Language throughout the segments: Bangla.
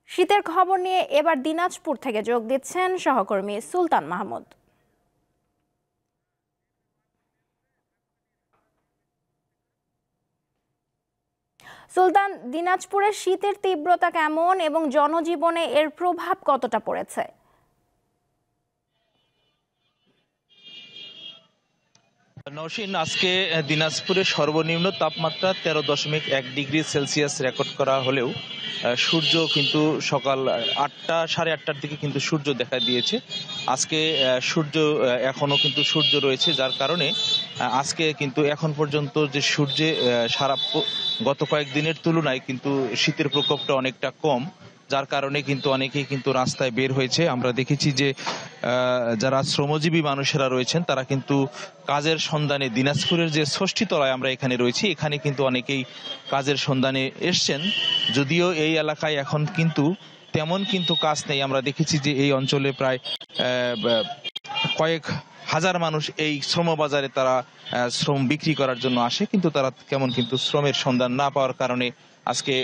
শীতের খবর নিয়ে এবার দিনাজপুর থেকে যোগ দিচ্ছেন সহকর্মী সুলতান মাহমুদ। সুলতান, দিনাজপুরের শীতের তীব্রতা কেমন এবং জনজীবনে এর প্রভাব কতটা পড়েছে? নওশীন, আজকে দিনাজপুরের সর্বনিম্ন তাপমাত্রা 13.1 ডিগ্রি সেলসিয়াস রেকর্ড করা হলেও সূর্য কিন্তু সকাল 8টা সাড়ে 8টার দিকে কিন্তু সূর্য দেখা দিয়েছে। আজকে সূর্য এখনো কিন্তু সূর্য রয়েছে, যার কারণে আজকে কিন্তু এখন পর্যন্ত যে সূর্যে গত কয়েকদিনের তুলনায় কিন্তু শীতের প্রকোপটা অনেকটা কম, যার কারণে কিন্তু অনেকেই কিন্তু রাস্তায় বের হয়েছে। আমরা দেখেছি যে যারা শ্রমজীবী মানুষেরা রয়েছেন তারা কিন্তু কাজের সন্ধানে দিনাজপুরের যে ষষ্ঠীতলায় আমরা এখানে রয়েছি, এখানে কিন্তু অনেকেই কাজের সন্ধানে এসছেন। যদিও এই এলাকায় এখন কিন্তু তেমন কিন্তু কাজ নেই। আমরা দেখেছি যে এই অঞ্চলে প্রায় কয়েক হাজার মানুষ এই শ্রম বাজারে তারা শ্রম বিক্রি করার জন্য আসে, কিন্তু তারা কেমন কিন্তু শ্রমের সন্ধান না পাওয়ার কারণে আজকে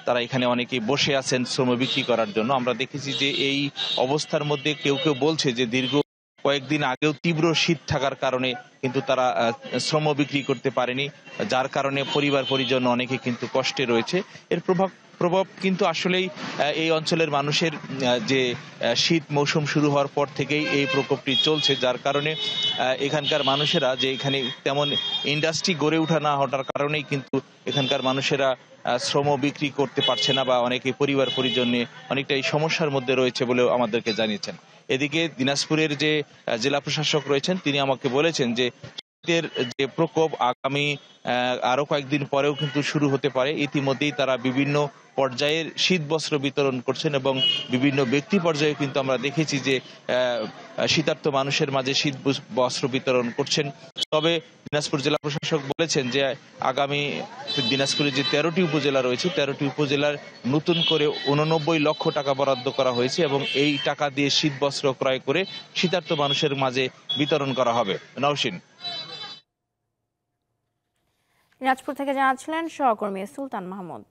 তারা এখানে অনেকেই বসে আছেন শ্রম বিক্রি করার জন্য। আমরা দেখেছি যে এই অবস্থার মধ্যে কেউ কেউ বলছে যে দীর্ঘ কয়েকদিন আগেও তীব্র শীত থাকার কারণে কিন্তু তারা শ্রম বিক্রি করতে পারেনি, যার কারণে পরিবার পরিজন অনেকে কিন্তু কষ্টে রয়েছে। এর প্রভাব কিন্তু আসলেই এই অঞ্চলের মানুষের যে শীত মৌসুম শুরু হওয়ার পর থেকেই এই প্রকোপটি চলছে, যার কারণে এখানকার মানুষেরা যে এখানে তেমন ইন্ডাস্ট্রি গড়ে ওঠা না হওয়ার কারণেই কিন্তু এখানকার মানুষেরা শ্রম বিক্রি করতে পারছে না বা অনেকে পরিবার পরিজন নিয়ে অনেকটাই সমস্যার মধ্যে রয়েছে বলেও আমাদেরকে জানিয়েছেন। এদিকে দিনাজপুরের যে জেলা প্রশাসক রয়েছেন তিনি আমাকে বলেছেন যে শীতের যে প্রকোপ আগামী আরো কয়েকদিন পরেও কিন্তু শুরু হতে পারে। ইতিমধ্যেই তারা বিভিন্ন পর্যায়ের শীত বস্ত্র বিতরণ করছেন এবং বিভিন্ন ব্যক্তি পর্যায়ে কিন্তু আমরা দেখেছি যে শীতার্ত মানুষের মাঝে শীত বস্ত্র বিতরণ করছেন। তবে দিনাজপুর জেলা প্রশাসক বলেছেন যে আগামী দিনাজপুরে যে 13টি উপজেলা রয়েছে 13টি উপজেলার নতুন করে 89 লক্ষ টাকা বরাদ্দ করা হয়েছে এবং এই টাকা দিয়ে শীত বস্ত্র ক্রয় করে শীতার্ত মানুষের মাঝে বিতরণ করা হবে। নওশীন। দিনাজপুর থেকে জানাচ্ছিলেন সহকর্মী সুলতান মাহমুদ।